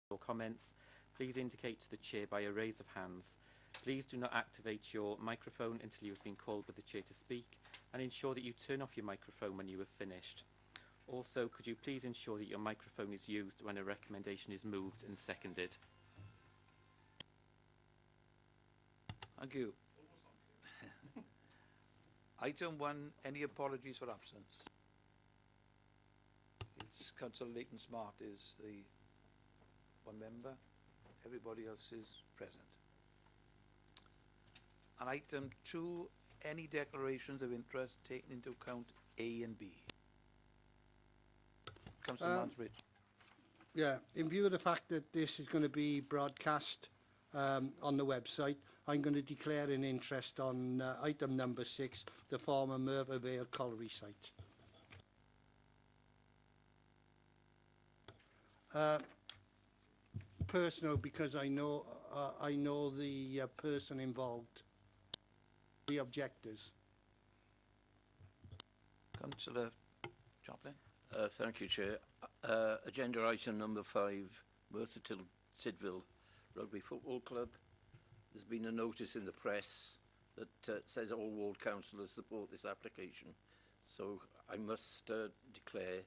or comments, please indicate to the Chair by a raise of hands. Please do not activate your microphone until you have been called by the Chair to speak, and ensure that you turn off your microphone when you have finished. Also, could you please ensure that your microphone is used when a recommendation is moved and seconded? Thank you. Item 1, any apologies for absence? It's Councillor Leighton Smart is the one member. Everybody else is present. And item 2, any declarations of interest taken into account A and B? Councillor Mansbridge. Yeah, in view of the fact that this is going to be broadcast on the website, I'm going to declare an interest on item number 6, the former Merthyr colliery site. Personal, because I know the person involved, the objectors. Councillor Chaplin. Thank you, Chair. Agenda item number 5, Merthyr Tydfil Rugby Football Club. There's been a notice in the press that says all ward councillors support this application. So I must declare,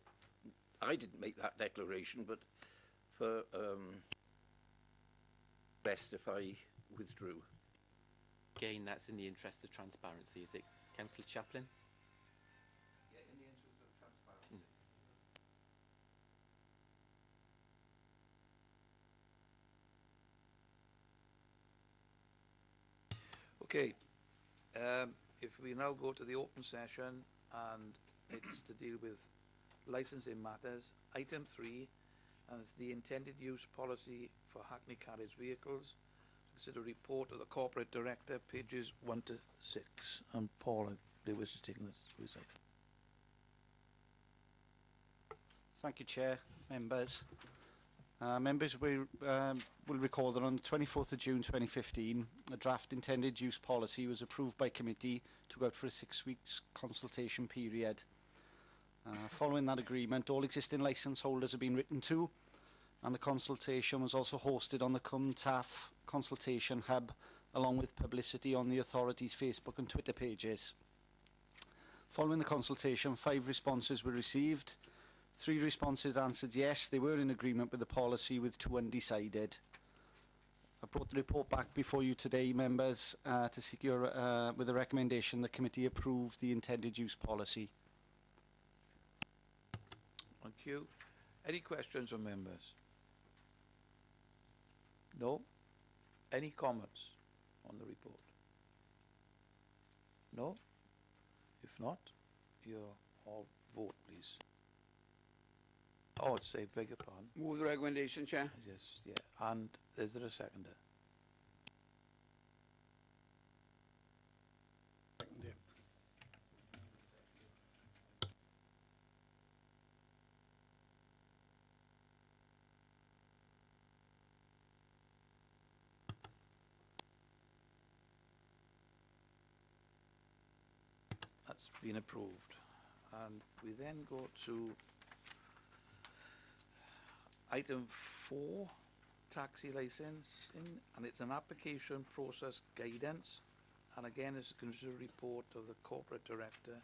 I didn't make that declaration, but for best if I withdrew. Again, that's in the interest of transparency, is it, Councillor Chaplin? Yeah, in the interest of transparency. Okay, if we now go to the open session, and it's to deal with licensing matters. Item 3 is the intended use policy for Hackney carriage vehicles. Consider report of the corporate director, pages 1 to 6. And Paul Lewis is taking this to his side. Thank you, Chair, members. Members will recall that on the 24th of June 2015, a draft intended use policy was approved by committee to go out for a 6 weeks consultation period. Following that agreement, all existing licence holders have been written to, and the consultation was also hosted on the CumTAF consultation hub, along with publicity on the authority's Facebook and Twitter pages. Following the consultation, 5 responses were received. 3 responses answered yes, they were in agreement with the policy, with 2 undecided. I brought the report back before you today, members, to secure with a recommendation the committee approve the intended use policy. Thank you. Any questions from members? No? Any comments on the report? No? If not, you all vote, please. Oh, it's a beg your pardon. Move the recommendation, Chair. Yes, yeah. And is there a seconder? Second. That's been approved. And we then go to item 4, taxi licensing, and it's an application process guidance. And again, it's a consider report of the corporate director,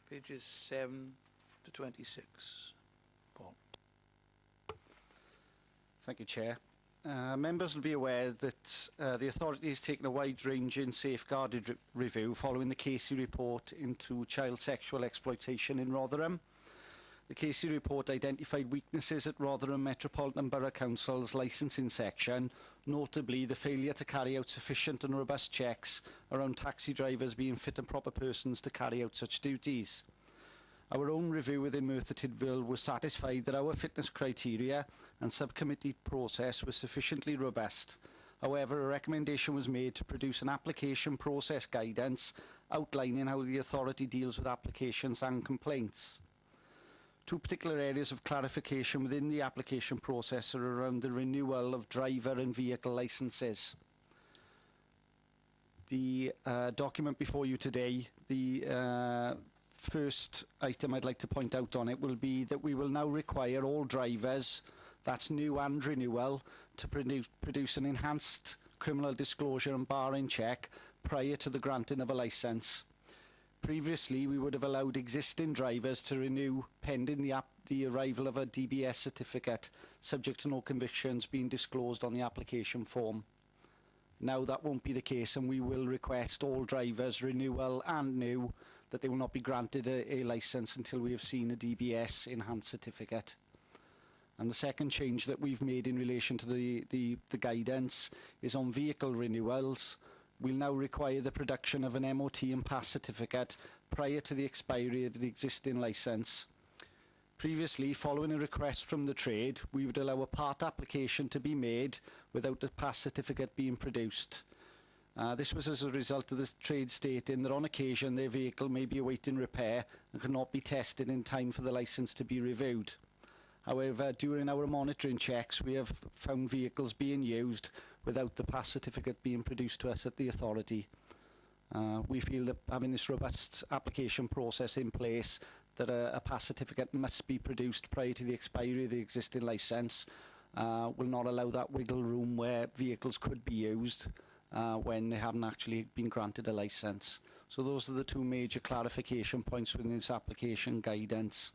pages 7 to 26. Paul. Thank you, Chair. Members will be aware that the authority has taken a wide-ranging safeguarded review following the Casey report into child sexual exploitation in Rotherham. The Casey report identified weaknesses at Rotherham Metropolitan Borough Council's licensing section, notably the failure to carry out sufficient and robust checks around taxi drivers being fit and proper persons to carry out such duties. Our own review within Merthyr Tydfil was satisfied that our fitness criteria and subcommittee process was sufficiently robust. However, a recommendation was made to produce an application process guidance outlining how the authority deals with applications and complaints. 2 particular areas of clarification within the application process are around the renewal of driver and vehicle licences. The document before you today, the first item I'd like to point out on it will be that we will now require all drivers that's new and renewal, to produce an enhanced criminal disclosure and barring check prior to the granting of a licence. Previously, we would have allowed existing drivers to renew pending the arrival of a DBS certificate, subject to no convictions being disclosed on the application form. Now that won't be the case, and we will request all drivers, renewal and new, that they will not be granted a licence until we have seen a DBS enhanced certificate. And the second change that we've made in relation to the guidance is on vehicle renewals. We'll now require the production of an MOT and pass certificate prior to the expiry of the existing licence. Previously, following a request from the trade, we would allow a part application to be made without the pass certificate being produced. This was as a result of the trade stating that on occasion their vehicle may be awaiting repair and cannot be tested in time for the licence to be reviewed. However, during our monitoring checks, we have found vehicles being used without the pass certificate being produced to us at the authority. We feel that having this robust application process in place, that a pass certificate must be produced prior to the expiry of the existing licence, will not allow that wiggle room where vehicles could be used when they haven't actually been granted a licence. So those are the two major clarification points within this application guidance.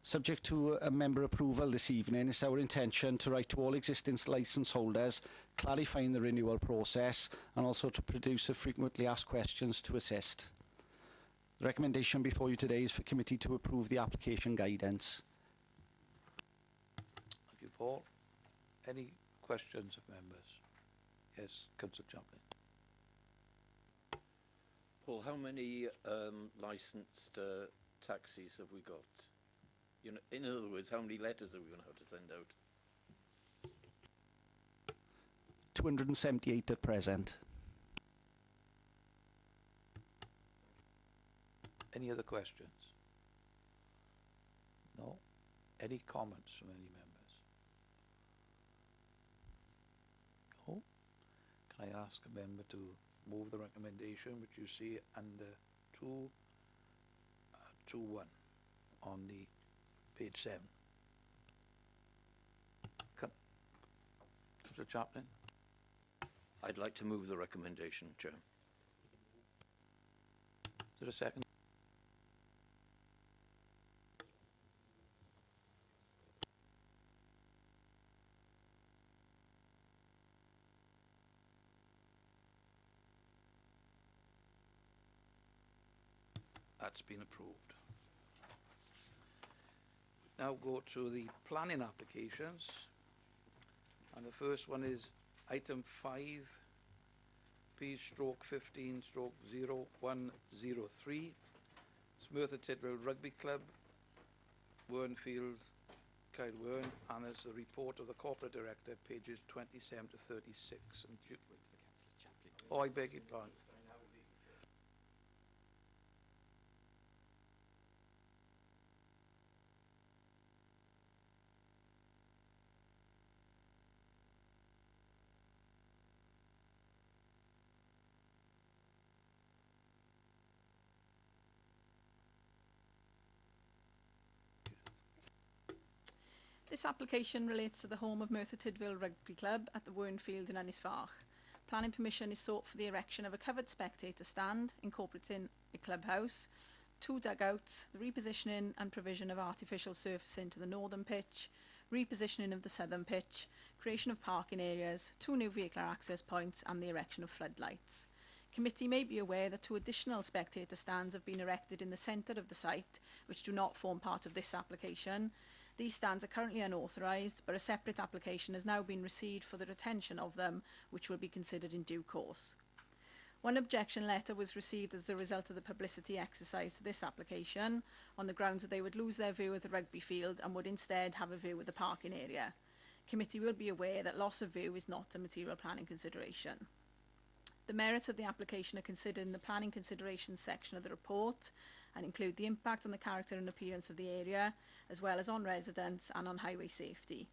Subject to a member approval this evening, it's our intention to write to all existing licence holders, clarifying the renewal process, and also to produce a frequently asked questions to assist. The recommendation before you today is for committee to approve the application guidance. Thank you, Paul. Any questions of members? Yes, Councillor Chaplin. Paul, how many licensed taxis have we got? You know, in other words, how many letters are we going to have to send out? 278 at present. Any other questions? No? Any comments from any members? No? Can I ask a member to move the recommendation which you see under 2.1 on the page 7? Councillor Chaplin? I'd like to move the recommendation, Chair. Is there a second? That's been approved. Now go to the planning applications, and the first one is item 5, P/15/0103. It's Merthyr Tydfil Rugby Club, Wernfield, Kyle Wern, and there's the report of the corporate director, pages 27 to 36. And oh, I beg your pardon. This application relates to the home of Merthyr Tydfil Rugby Club at the Wernfield in Ynysfarch. Planning permission is sought for the erection of a covered spectator stand, incorporating a clubhouse, 2 dugouts, the repositioning and provision of artificial surfacing to the northern pitch, repositioning of the southern pitch, creation of parking areas, 2 new vehicular access points, and the erection of floodlights. Committee may be aware that 2 additional spectator stands have been erected in the centre of the site, which do not form part of this application. These stands are currently unauthorised, but a separate application has now been received for the retention of them, which will be considered in due course. One objection letter was received as a result of the publicity exercise to this application, on the grounds that they would lose their view of the rugby field and would instead have a view of the parking area. Committee will be aware that loss of view is not a material planning consideration. The merits of the application are considered in the planning considerations section of the report and include the impact on the character and appearance of the area, as well as on residents and on highway safety.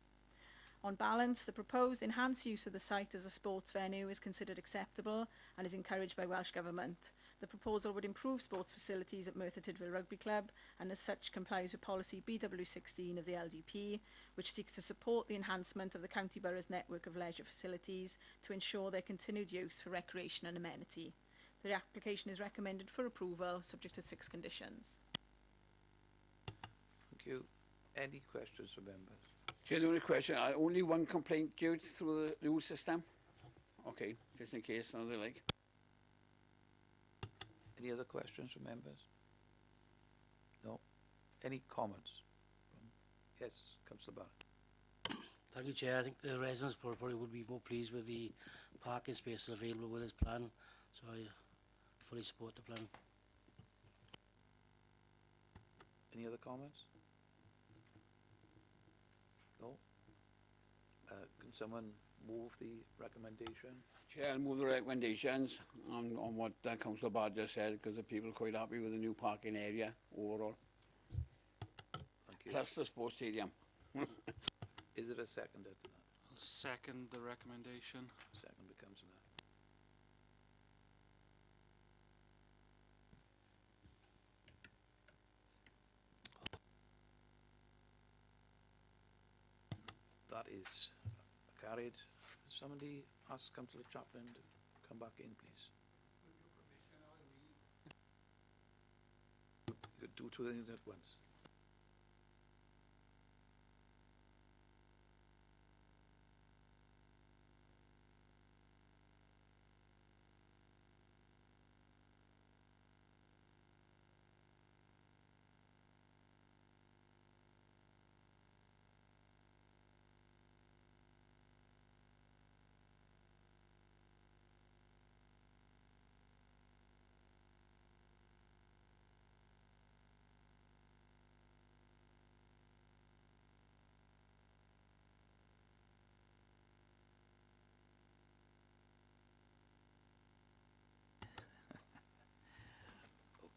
On balance, the proposed enhanced use of the site as a sports venue is considered acceptable and is encouraged by Welsh Government. The proposal would improve sports facilities at Merthyr Tydfil Rugby Club and as such complies with policy BW16 of the LDP, which seeks to support the enhancement of the County Borough's network of leisure facilities to ensure their continued use for recreation and amenity. The application is recommended for approval, subject to 6 conditions. Thank you. Any questions from members? Chair, the only question, only one complaint due through the new system? Okay, just in case, another like. Any other questions from members? No? Any comments? Yes, Councillor Barrett. Thank you, Chair. I think the residents probably would be more pleased with the parking spaces available with this plan, so I fully support the plan. Any other comments? No? Can someone move the recommendation? Chair, I'll move the recommendations on what Councillor Bard just said, because the people are quite happy with the new parking area overall, Thank you. plus the sports stadium. Is it a seconder to that? I'll second the recommendation. Second becomes an That is carried. Somebody ask Councillor Chaplin to come back in, please. You could do 2 things at once.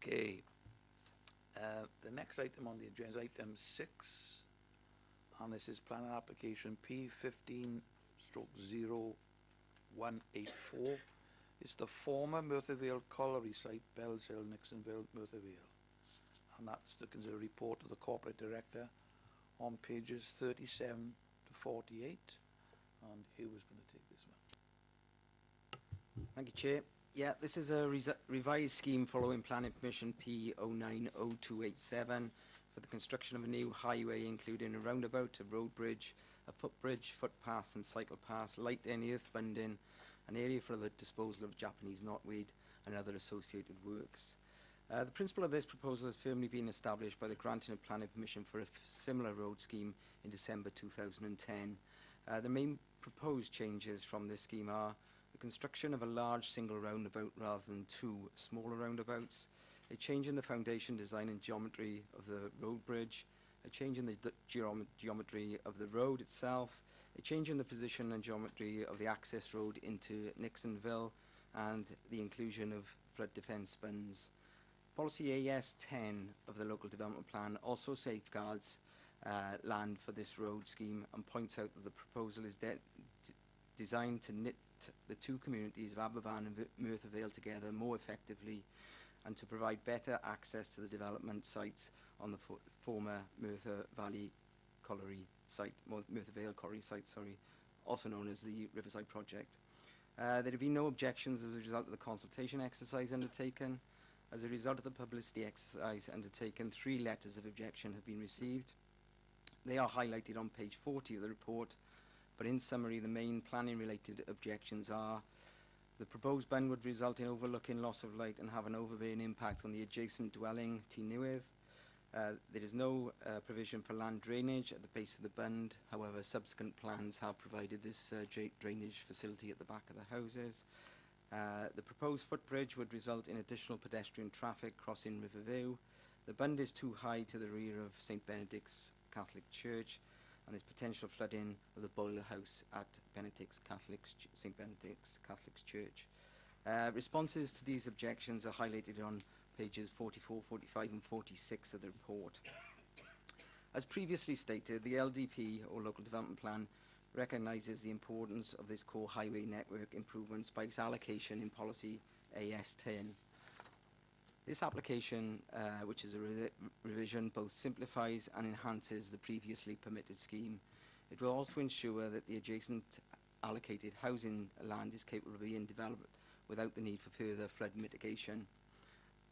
Okay. The next item on the agenda is item 6, and this is planning application P15/0184. It's the former Merthyr colliery site, Bells Hill, Nixonville, Merthyr. And that's to consider a report of the corporate director on pages 37 to 48. And who was going to take this one? Thank you, Chair. Yeah, this is a revised scheme following Planning Permission P090287 for the construction of a new highway, including a roundabout, a road bridge, a footbridge, footpaths and cycle paths, light and earth bunding, an area for the disposal of Japanese knotweed and other associated works. The principle of this proposal has firmly been established by the granting of planning permission for a similar road scheme in December 2010. The main proposed changes from this scheme are the construction of a large single roundabout rather than 2 smaller roundabouts, a change in the foundation design and geometry of the road bridge, a change in the geometry of the road itself, a change in the position and geometry of the access road into Nixonville, and the inclusion of flood defence spans. Policy AS10 of the local development plan also safeguards land for this road scheme and points out that the proposal is designed to knit the 2 communities of Aberfan and Merthyr Vale together more effectively and to provide better access to the development sites on the former Merthyr Valley colliery site, Merthyr Vale colliery site, also known as the Riverside Project. There have been no objections as a result of the consultation exercise undertaken. As a result of the publicity exercise undertaken, 3 letters of objection have been received. They are highlighted on page 40 of the report, but in summary, the main planning-related objections are: the proposed bund would result in overlooking loss of light and have an overbearing impact on the adjacent dwelling, T Newydd. There is no provision for land drainage at the base of the bund. However, subsequent plans have provided this drainage facility at the back of the houses. The proposed footbridge would result in additional pedestrian traffic crossing River View. The bund is too high to the rear of St Benedict's Catholic Church, and there's potential flooding of the boiler house at St Benedict's Catholic Church. Responses to these objections are highlighted on pages 44, 45 and 46 of the report. As previously stated, the LDP, or Local Development Plan, recognises the importance of this core highway network improvements by its allocation in policy AS10. This application, which is a revision, both simplifies and enhances the previously permitted scheme. It will also ensure that the adjacent allocated housing land is capable of being developed without the need for further flood mitigation.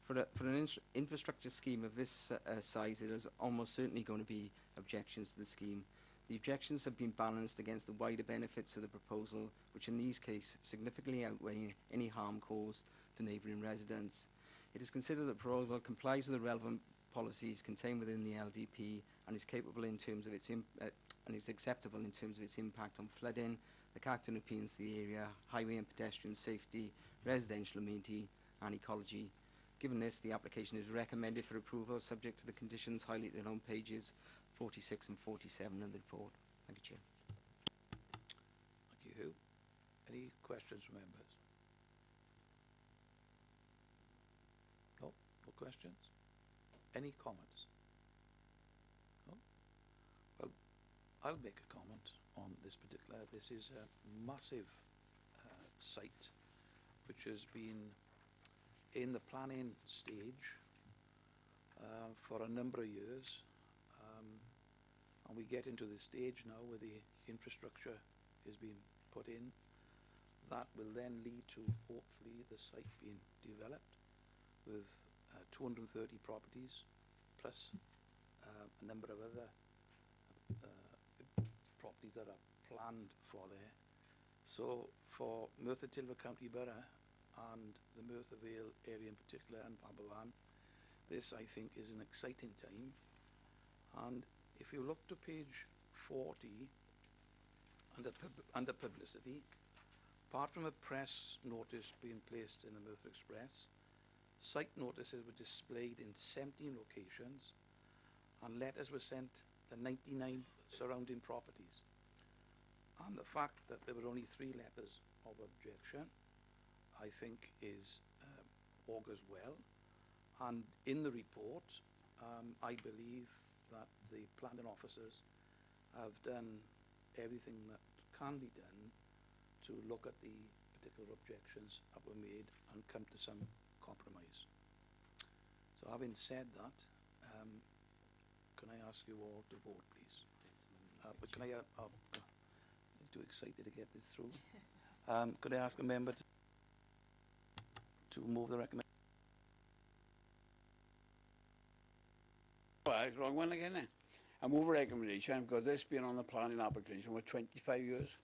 For an infrastructure scheme of this size, there is almost certainly going to be objections to the scheme. The objections have been balanced against the wider benefits of the proposal, which in these cases significantly outweigh any harm caused to neighbouring residents. It is considered that the proposal complies with the relevant policies contained within the LDP and is capable in terms of its and is acceptable in terms of its impact on flooding, the character and appearance of the area, highway and pedestrian safety, residential amenity and ecology. Given this, the application is recommended for approval subject to the conditions highlighted on pages 46 and 47 of the report. Thank you, Chair. Thank you. Any questions from members? No? No questions? Any comments? No? Well, I'll make a comment on this particular. This is a massive site which has been in the planning stage for a number of years. And we get into the stage now where the infrastructure is being put in. That will then lead to hopefully the site being developed with 230 properties plus a number of other properties that are planned for there. So for Merthyr County Borough and the Merthyr Vale area in particular and Aberfan, this I think is an exciting time. And if you look to page 40 under publicity, apart from a press notice being placed in the Merthyr Express, site notices were displayed in 17 locations and letters were sent to 99 surrounding properties. And the fact that there were only 3 letters of objection, I think is augurs well. And in the report, I believe that the planning officers have done everything that can be done to look at the particular objections that were made and come to some compromise. So having said that, can I ask you all to vote, please? But can I, I'm too excited to get this through. Could I ask a member to move the recommendation? Well, wrong one again then. I move a recommendation because this been on the planning application for 25 years.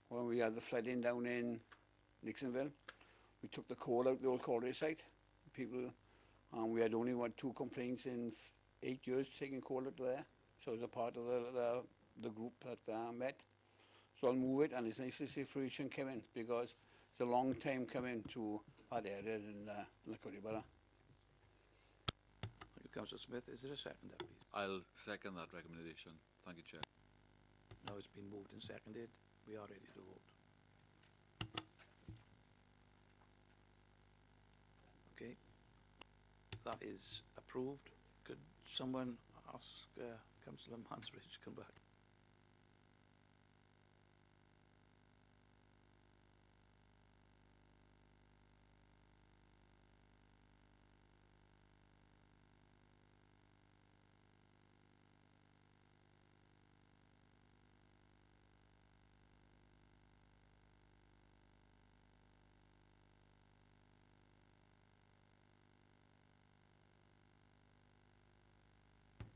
When we had the flooding down in Nixonville, we took the coal out the old quarry site. People, and we had only 2 complaints in 8 years taking coal out there. So it was a part of the group that met. So I'll move it, and it's nice to see fruition coming because it's a long time coming to that area in the County Borough. Thank you, Councillor Smith. Is there a seconder, please? I'll second that recommendation. Thank you, Chair. Now it's been moved and seconded. We are ready to vote. Okay. That is approved. Could someone ask Councillor Mansbridge to come back?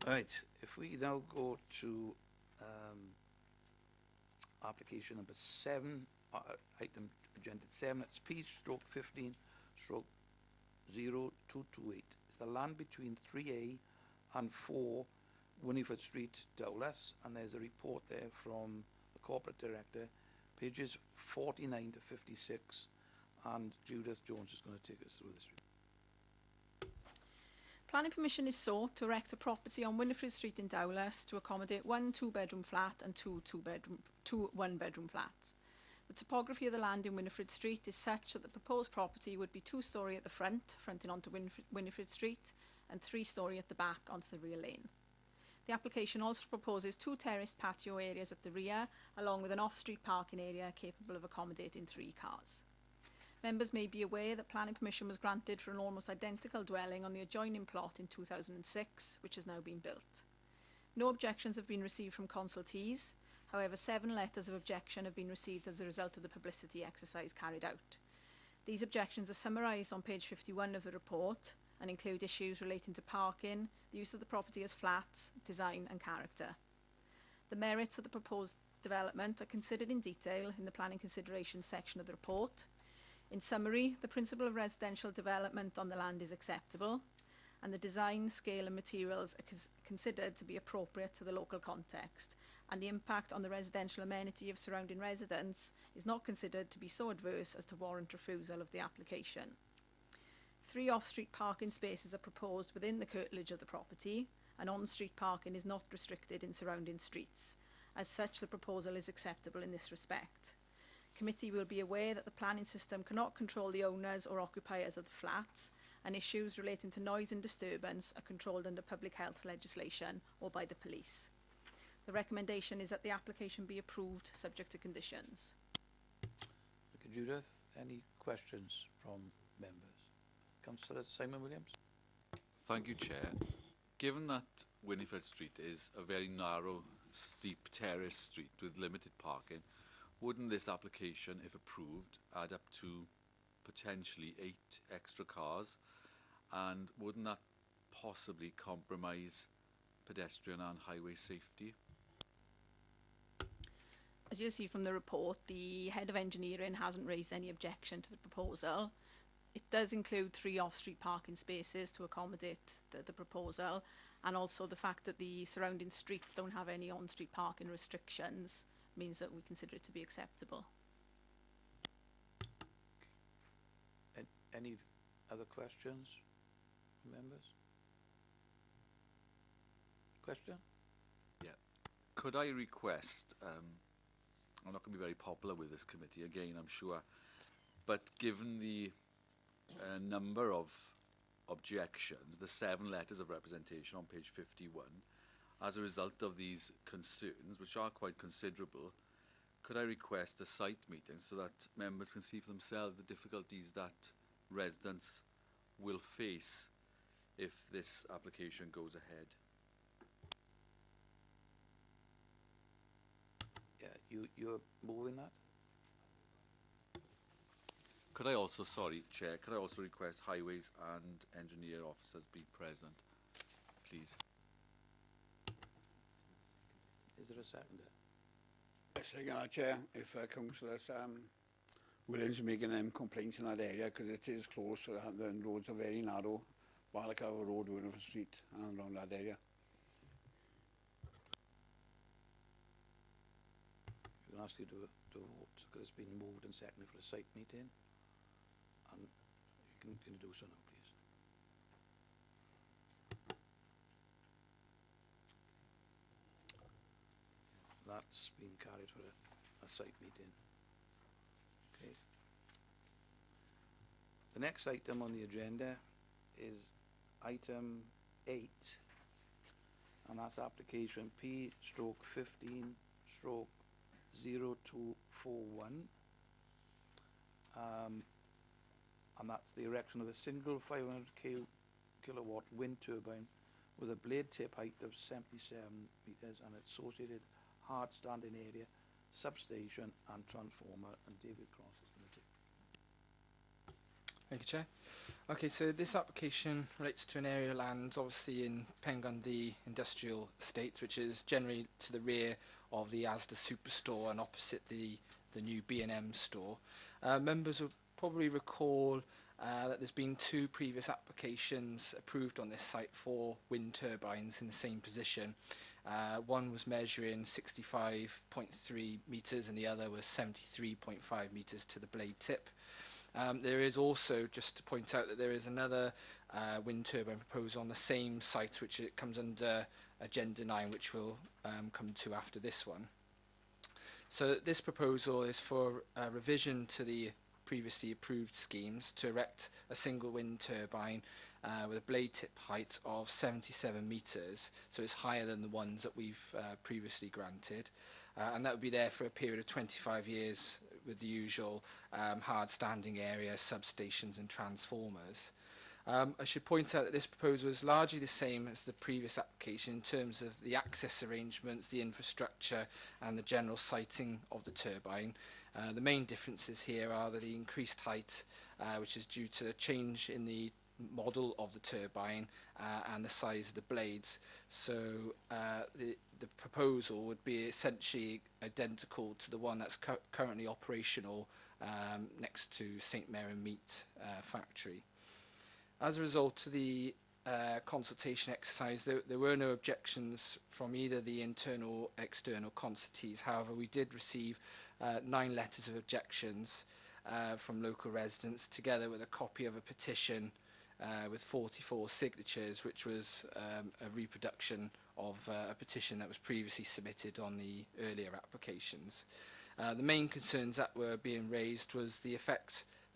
Right, if we now go to application number 7, item agenda 7, it's P/15/0228. It's the land between 3A and 4 Winifred Street, Dowlas, and there's a report there from the corporate director, pages 49 to 56, and Judith Jones is going to take us through this report. Planning permission is sought to erect a property on Winifred Street in Dowlas to accommodate 1 2-bedroom flat and 2 1-bedroom flats. The topography of the land in Winifred Street is such that the proposed property would be 2-storey at the front, fronting onto Winifred Street, and 3-storey at the back onto the rear lane. The application also proposes 2 terraced patio areas at the rear, along with an off-street parking area capable of accommodating 3 cars. Members may be aware that planning permission was granted for an almost identical dwelling on the adjoining plot in 2006, which has now been built. No objections have been received from consultees. However, 7 letters of objection have been received as a result of the publicity exercise carried out. These objections are summarised on page 51 of the report and include issues relating to parking, the use of the property as flats, design and character. The merits of the proposed development are considered in detail in the planning considerations section of the report. In summary, the principle of residential development on the land is acceptable, and the design, scale and materials are considered to be appropriate to the local context, and the impact on the residential amenity of surrounding residents is not considered to be so adverse as to warrant refusal of the application. 3 off-street parking spaces are proposed within the curtilage of the property, and on-street parking is not restricted in surrounding streets. As such, the proposal is acceptable in this respect. Committee will be aware that the planning system cannot control the owners or occupiers of the flats, and issues relating to noise and disturbance are controlled under public health legislation or by the police. The recommendation is that the application be approved subject to conditions. Thank you, Judith. Any questions from members? Councillor Simon Williams. Thank you, Chair. Given that Winifred Street is a very narrow, steep terrace street with limited parking, wouldn't this application, if approved, add up to potentially 8 extra cars? And wouldn't that possibly compromise pedestrian and highway safety? As you'll see from the report, the head of engineering hasn't raised any objection to the proposal. It does include 3 off-street parking spaces to accommodate the proposal, and also the fact that the surrounding streets don't have any on-street parking restrictions means that we consider it to be acceptable. Any other questions from members? Question? Yeah. Could I request, I'm not going to be very popular with this committee, again, I'm sure, but given the number of objections, the 7 letters of representation on page 51, as a result of these concerns, which are quite considerable, could I request a site meeting so that members can see for themselves the difficulties that residents will face if this application goes ahead? Yeah, you're moving that? Could I also, sorry, Chair, could I also request highways and engineer officers be present, please? Is there a seconder? Yes, again, Chair, if councillors Williams are making them complaints in that area, because it is close, so the roads are very narrow, Balaclava Road, Winifred Street, and around that area. I'm going to ask you to vote, because it's been moved and seconded for a site meeting, and you can do so now, please. That's been carried for a site meeting. Okay. The next item on the agenda is item 8, and that's application P/15/0241. And that's the erection of a single 500 kilowatt wind turbine with a blade tip height of 77 metres and associated hard standing area, substation and transformer. And David Cross is going to take. Thank you, Chair. Okay, so this application relates to an area of land obviously in Pengundy Industrial Estate, which is generally to the rear of the Asda Superstore and opposite the new B&M store. Members will probably recall that there's been 2 previous applications approved on this site for wind turbines in the same position. One was measuring 65.3 metres and the other was 73.5 metres to the blade tip. There is also, just to point out, that there is another wind turbine proposed on the same site, which it comes under Agenda 9, which we'll come to after this one. So this proposal is for a revision to the previously approved schemes to erect a single wind turbine with a blade tip height of 77 metres, so it's higher than the ones that we've previously granted. And that would be there for a period of 25 years with the usual hard standing area, substations and transformers. I should point out that this proposal is largely the same as the previous application in terms of the access arrangements, the infrastructure and the general siting of the turbine. The main differences here are that the increased height, which is due to a change in the model of the turbine and the size of the blades. So the proposal would be essentially identical to the one that's currently operational next to St Mary Meat factory. As a result of the consultation exercise, there were no objections from either the internal or external consultees. However, we did receive 9 letters of objections from local residents, together with a copy of a petition with 44 signatures, which was a reproduction of a petition that was previously submitted on the earlier applications. The main concerns that were being raised was the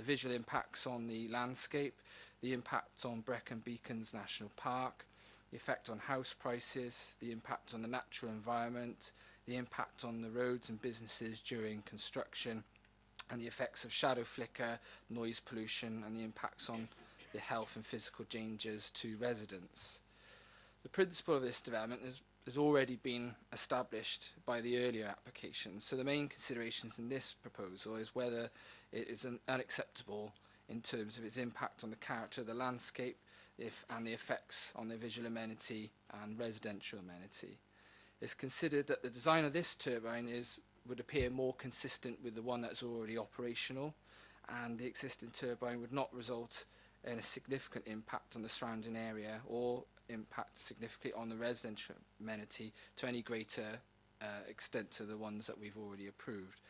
visual impacts on the landscape, the impact on Brecon Beacons National Park, the effect on house prices, the impact on the natural environment, the impact on the roads and businesses during construction, and the effects of shadow flicker, noise pollution, and the impacts on the health and physical dangers to residents. The principle of this development has already been established by the earlier applications, so the main considerations in this proposal is whether it is unacceptable in terms of its impact on the character of the landscape and the effects on the visual amenity and residential amenity. It's considered that the design of this turbine would appear more consistent with the one that's already operational, and the existing turbine would not result in a significant impact on the surrounding area or impact significantly on the residential amenity to any greater extent to the ones that we've already approved.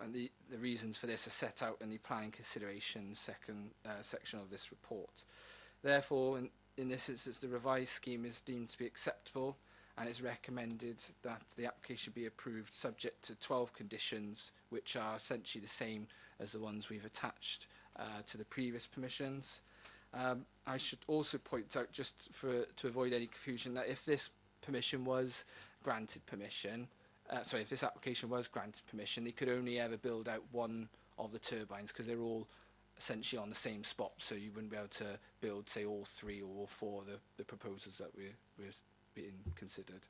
And the reasons for this are set out in the planning considerations section of this report. Therefore, in this instance, the revised scheme is deemed to be acceptable, and it's recommended that the application be approved subject to 12 conditions, which are essentially the same as the ones we've attached to the previous permissions. I should also point out, just to avoid any confusion, that if this permission was granted permission, if this application was granted permission, they could only ever build out one of the turbines because they're all essentially on the same spot, so you wouldn't be able to build, say, all 3 or all 4 of the proposals that we're being considered.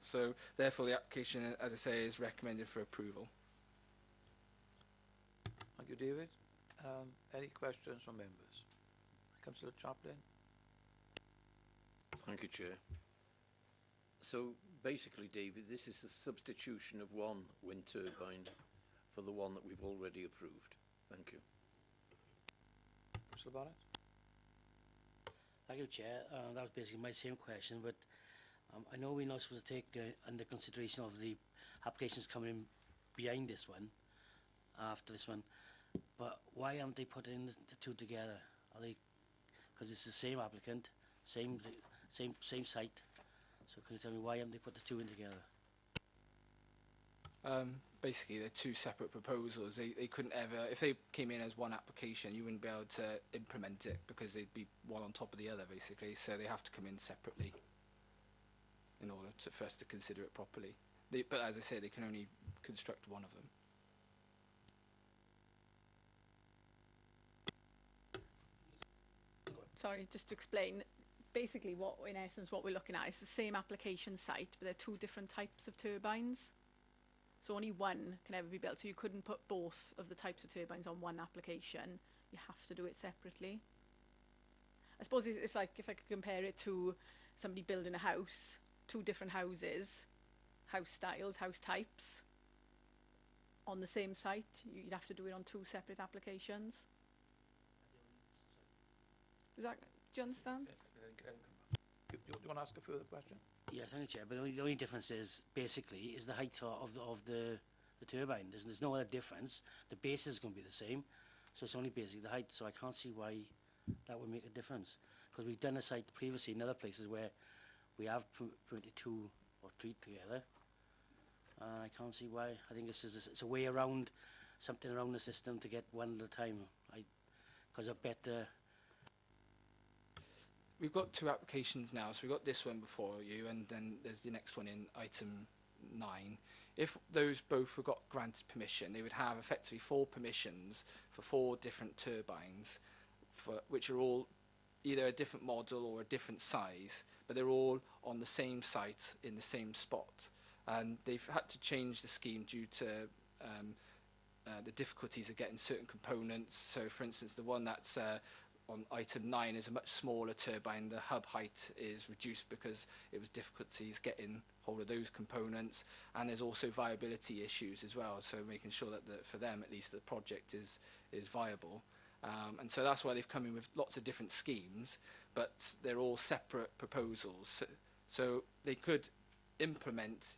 So therefore the application, as I say, is recommended for approval. Thank you, David. Any questions from members? Councillor Chaplin. Thank you, Chair. So basically, David, this is a substitution of one wind turbine for the one that we've already approved. Thank you. Councillor Barrett. Thank you, Chair. That was basically my same question, but I know we're not supposed to take under consideration of the applications coming in behind this one, after this one, but why haven't they put in the 2 together? Are they, because it's the same applicant, same site, so can you tell me why haven't they put the 2 in together? Basically, they're 2 separate proposals. They couldn't ever, if they came in as one application, you wouldn't be able to implement it because they'd be one on top of the other, basically. So they have to come in separately in order for us to consider it properly. But as I say, they can only construct one of them. Sorry, just to explain. Basically, in essence, what we're looking at is the same application site, but they're 2 different types of turbines. So only one can ever be built. So you couldn't put both of the types of turbines on one application. You have to do it separately. I suppose it's like if I could compare it to somebody building a house, 2 different houses, house styles, house types, on the same site. You'd have to do it on 2 separate applications. Do you understand? Do you want to ask a further question? Yeah, thank you, Chair. But the only difference is basically is the height of the turbine. There's no other difference. The base is going to be the same, so it's only basically the height. So I can't see why that would make a difference, because we've done a site previously in other places where we have permitted 2 or 3 together. I can't see why. I think it's a way around something around the system to get one at a time. Because I bet we've got two applications now. So we've got this one before you, and then there's the next one in item 9. If those both were got granted permission, they would have effectively 4 permissions for 4 different turbines, which are all either a different model or a different size, but they're all on the same site in the same spot. And they've had to change the scheme due to the difficulties of getting certain components. So, for instance, the one that's on item 9 is a much smaller turbine. The hub height is reduced because it was difficulties getting hold of those components, and there's also viability issues as well. So making sure that for them at least the project is viable. And so that's why they've come in with lots of different schemes, but they're all separate proposals. So they could implement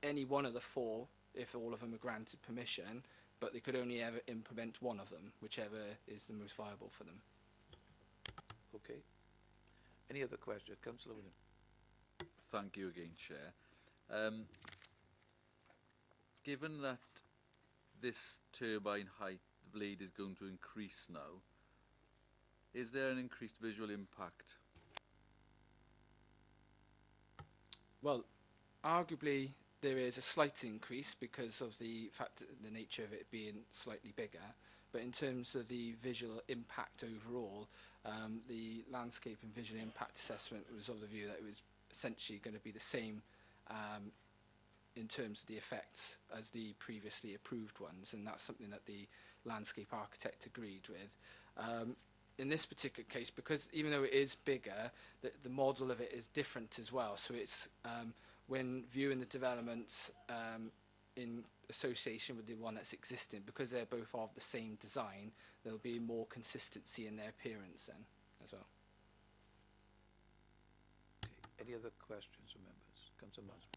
any one of the 4 if all of them are granted permission, but they could only ever implement one of them, whichever is the most viable for them. Okay. Any other questions? Councillor Williams. Thank you again, Chair. Given that this turbine height, the blade is going to increase now, is there an increased visual impact? Well, arguably there is a slight increase because of the fact that the nature of it being slightly bigger, but in terms of the visual impact overall, the landscape and visual impact assessment was of the view that it was essentially going to be the same in terms of the effects as the previously approved ones, and that's something that the landscape architect agreed with. In this particular case, because even though it is bigger, the model of it is different as well, so it's when viewing the development in association with the one that's existing, because they're both of the same design, there'll be more consistency in their appearance then as well. Okay. Any other questions from members? Councillor Marsden.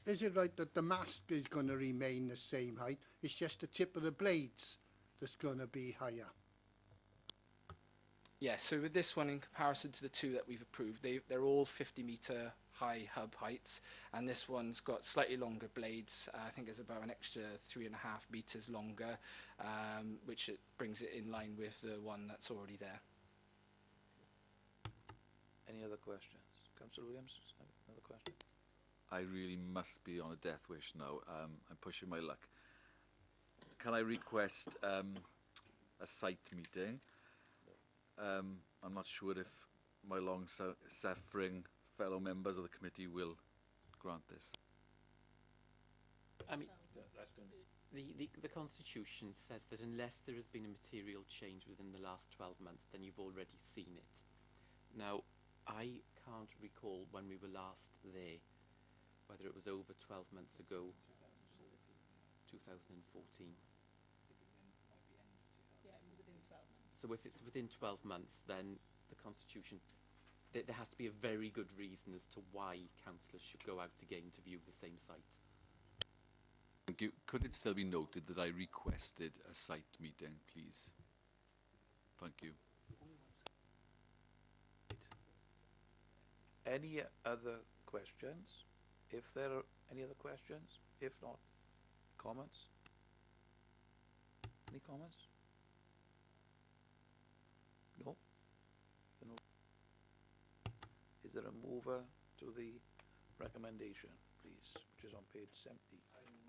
Is it right that the mast is going to remain the same height? It's just the tip of the blades that's going to be higher? Yeah, so with this one, in comparison to the 2 that we've approved, they're all 50-metre high hub heights, and this one's got slightly longer blades. I think it's about an extra 3.5 metres longer, which it brings it in line with the one that's already there. Any other questions? Councillor Williams, another question? I really must be on a death wish now. I'm pushing my luck. Can I request a site meeting? I'm not sure if my long-suffering fellow members of the committee will grant this. I mean, the Constitution says that unless there has been a material change within the last 12 months, then you've already seen it. Now, I can't recall when we were last there, whether it was over 12 months ago, 2014. So if it's within 12 months, then the Constitution, there has to be a very good reason as to why councillors should go out again to view the same site. Thank you. Could it still be noted that I requested a site meeting, please? Thank you. Any other questions? If there are any other questions, if not, comments? Any comments? No? No. Is there a mover to the recommendation, please, which is on page 70?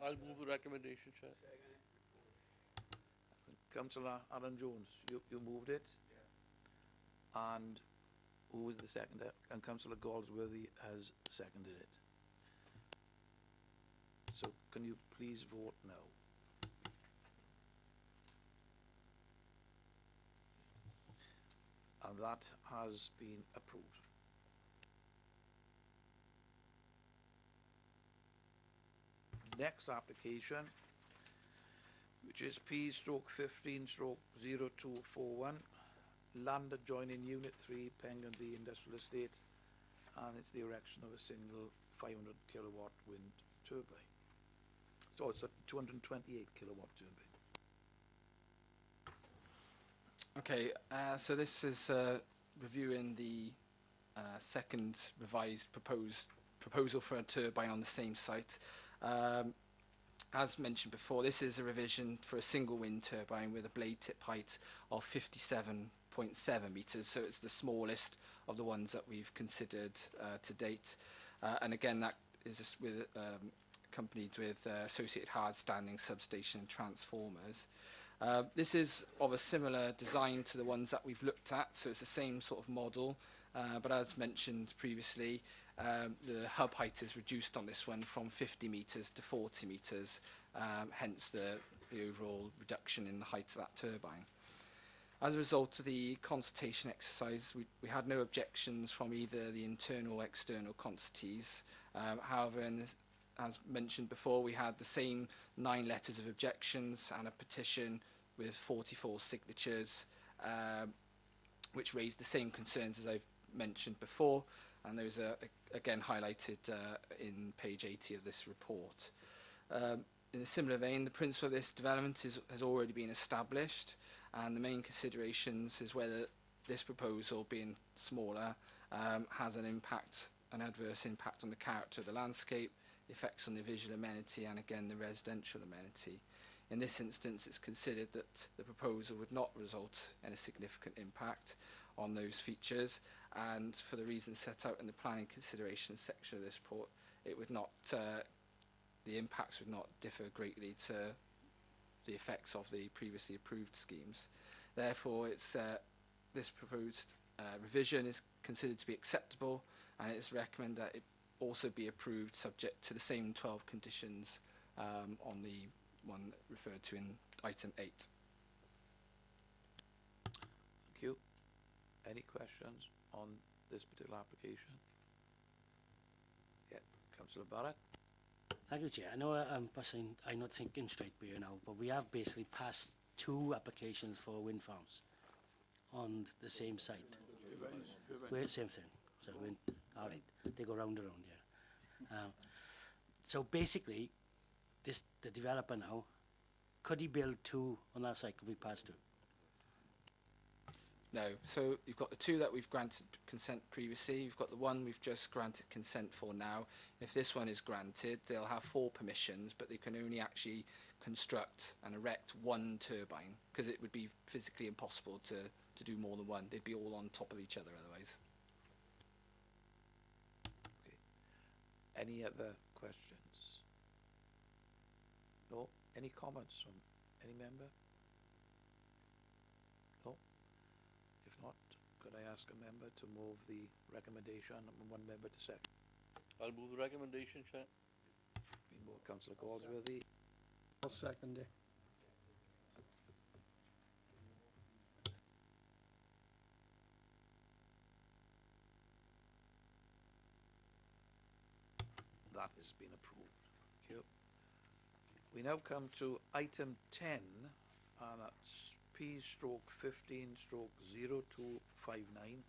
I'll move the recommendation, Chair. Councillor Alan Jones, you moved it? Yeah. And who was the seconder? And Councillor Galsworthy has seconded it. So can you please vote now? And that has been approved. Next application, which is P/15/0241, land adjoining Unit 3, Pengundy Industrial Estate, and it's the erection of a single 500 kilowatt wind turbine. So it's a 228 kilowatt turbine. Okay, so this is reviewing the second revised proposal for a turbine on the same site. As mentioned before, this is a revision for a single wind turbine with a blade tip height of 57 8.7 metres, so it's the smallest of the ones that we've considered to date. And again, that is just with, accompanied with associated hard-standing substation and transformers. This is of a similar design to the ones that we've looked at, so it's the same sort of model, but as mentioned previously, the hub height is reduced on this one from 50 metres to 40 metres, hence the overall reduction in the height of that turbine. As a result of the consultation exercise, we had no objections from either the internal or external quantities. However, as mentioned before, we had the same 9 letters of objections and a petition with 44 signatures, which raised the same concerns as I've mentioned before, and those are again highlighted in page 80 of this report. In a similar vein, the principle of this development has already been established, and the main considerations is whether this proposal, being smaller, has an adverse impact on the character of the landscape, effects on the visual amenity, and again the residential amenity. In this instance, it's considered that the proposal would not result in a significant impact on those features, and for the reasons set out in the planning considerations section of this report, it would not, the impacts would not differ greatly to the effects of the previously approved schemes. Therefore, this proposed revision is considered to be acceptable, and it is recommended that it also be approved subject to the same 12 conditions on the one referred to in item 8. Thank you. Any questions on this particular application? Yeah, Councillor Barrett. Thank you, Chair. I know I'm not thinking straight here now, but we have basically passed 2 applications for wind farms on the same site. Well, same thing. So all right, they go round and round here. So basically, the developer now, could he build 2 on that site? Could we pass 2? No. So you've got the 2 that we've granted consent previously. You've got the one we've just granted consent for now. If this one is granted, they'll have 4 permissions, but they can only actually construct and erect 1 turbine, because it would be physically impossible to do more than 1. They'd be all on top of each other otherwise. Okay. Any other questions? No? Any comments from any member? No? If not, could I ask a member to move the recommendation and one member to second? I'll move the recommendation, Chair. Been moved, Councillor Galsworthy. I'll second it. That has been approved. Thank you. We now come to item 10, and that's P/15/0259.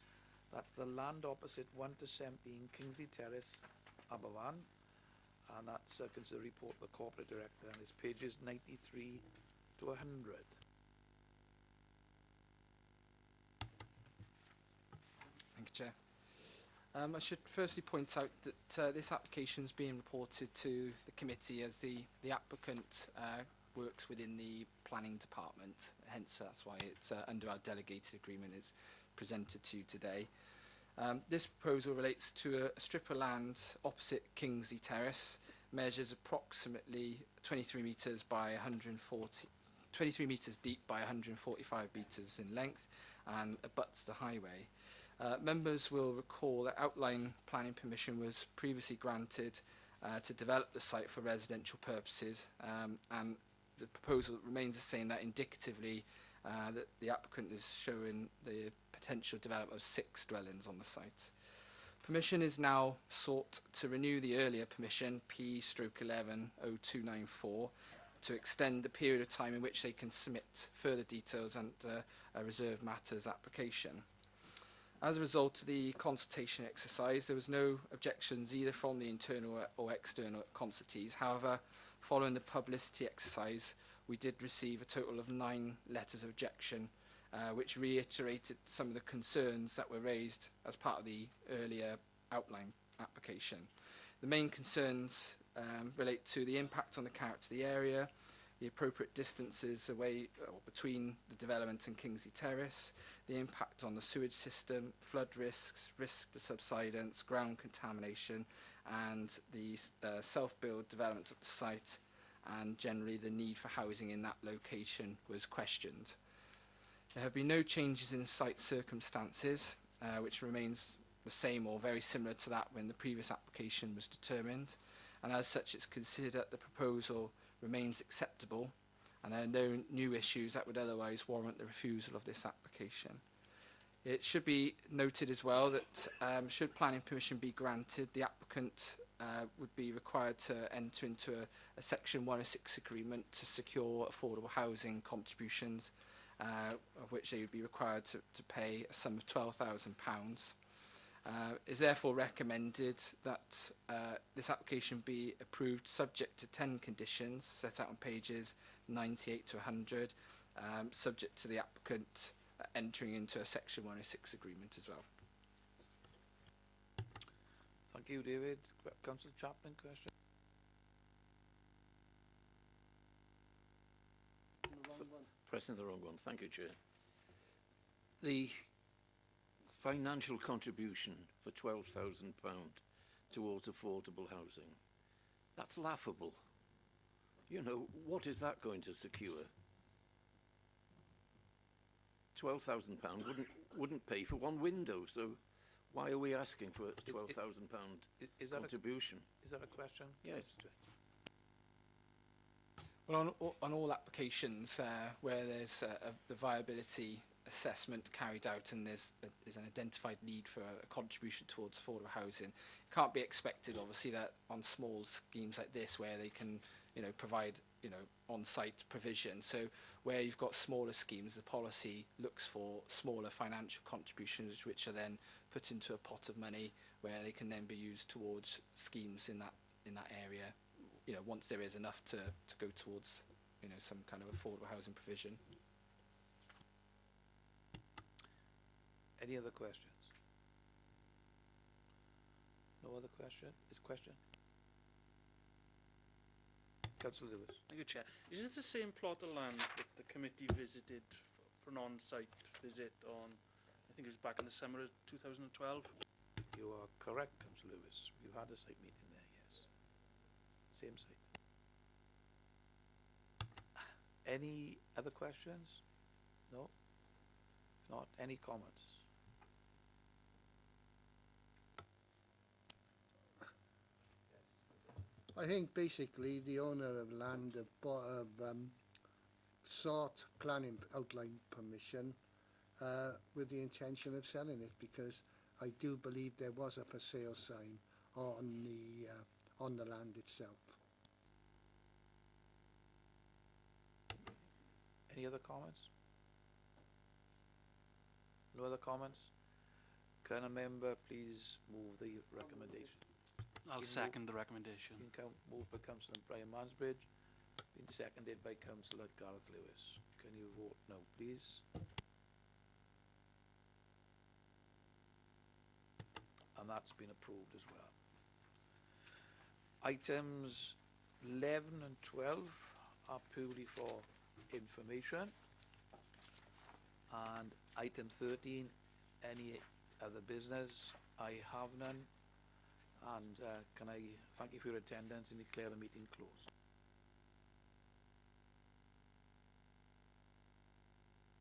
That's the land opposite 1 to 17 Kingsley Terrace, Aberfan, and that's consider report of the corporate director, and it's pages 93 to 100. Thank you, Chair. I should firstly point out that this application is being reported to the committee as the applicant works within the planning department, hence that's why it's under our delegated agreement is presented to you today. This proposal relates to a strip of land opposite Kingsley Terrace, measures approximately 23 metres by 23 metres deep by 145 metres in length, and abuts the highway. Members will recall that outline planning permission was previously granted to develop the site for residential purposes, and the proposal remains the same, that indicatively that the applicant is showing the potential development of 6 dwellings on the site. Permission is now sought to renew the earlier permission, P/11/0294, to extend the period of time in which they can submit further details and a reserved matters application. As a result of the consultation exercise, there was no objections either from the internal or external consultees. However, following the publicity exercise, we did receive a total of 9 letters of objection, which reiterated some of the concerns that were raised as part of the earlier outline application. The main concerns relate to the impact on the character of the area, the appropriate distances away or between the development and Kingsley Terrace, the impact on the sewage system, flood risks, risk to subsidence, ground contamination, and the self-build development of the site, and generally the need for housing in that location was questioned. There have been no changes in site circumstances, which remains the same or very similar to that when the previous application was determined, and as such it's considered that the proposal remains acceptable and there are no new issues that would otherwise warrant the refusal of this application. It should be noted as well that should planning permission be granted, the applicant would be required to enter into a Section 106 agreement to secure affordable housing contributions, of which they would be required to pay a sum of £12,000. It is therefore recommended that this application be approved subject to 10 conditions set out on pages 98 to 100, subject to the applicant entering into a Section 106 agreement as well. Thank you, David. Councillor Chaplin, question? Pressing the wrong one. Thank you, Chair. The financial contribution for £12,000 towards affordable housing, that's laughable. You know, what is that going to secure? £12,000 wouldn't pay for one window, so why are we asking for a £12,000 contribution? Is that a question? Yes. Well, on all applications where there's the viability assessment carried out and there's an identified need for a contribution towards affordable housing, it can't be expected, obviously, that on small schemes like this where they can, provide, on-site provision. So where you've got smaller schemes, the policy looks for smaller financial contributions, which are then put into a pot of money where they can then be used towards schemes in that area. Once there is enough to go towards, some kind of affordable housing provision. Any other questions? No other question? Councillor Lewis. Thank you, Chair. Is it the same plot of land that the committee visited for an on-site visit on, I think it was back in the summer of 2012? You are correct, Councillor Lewis. We've had a site meeting there, yes. Same site. Any other questions? No? Not? Any comments? I think basically the owner of land sought planning outline permission with the intention of selling it, because I do believe there was a for sale sign on the land itself. Any other comments? No other comments? Can a member please move the recommendation? I'll second the recommendation. Moved by Councillor Brian Mansbridge, been seconded by Councillor Gareth Lewis. Can you vote now, please? And that's been approved as well. Items 11 and 12 are purely for information. And item 13, any other business? I have none. And can I thank you for your attendance and declare the meeting closed.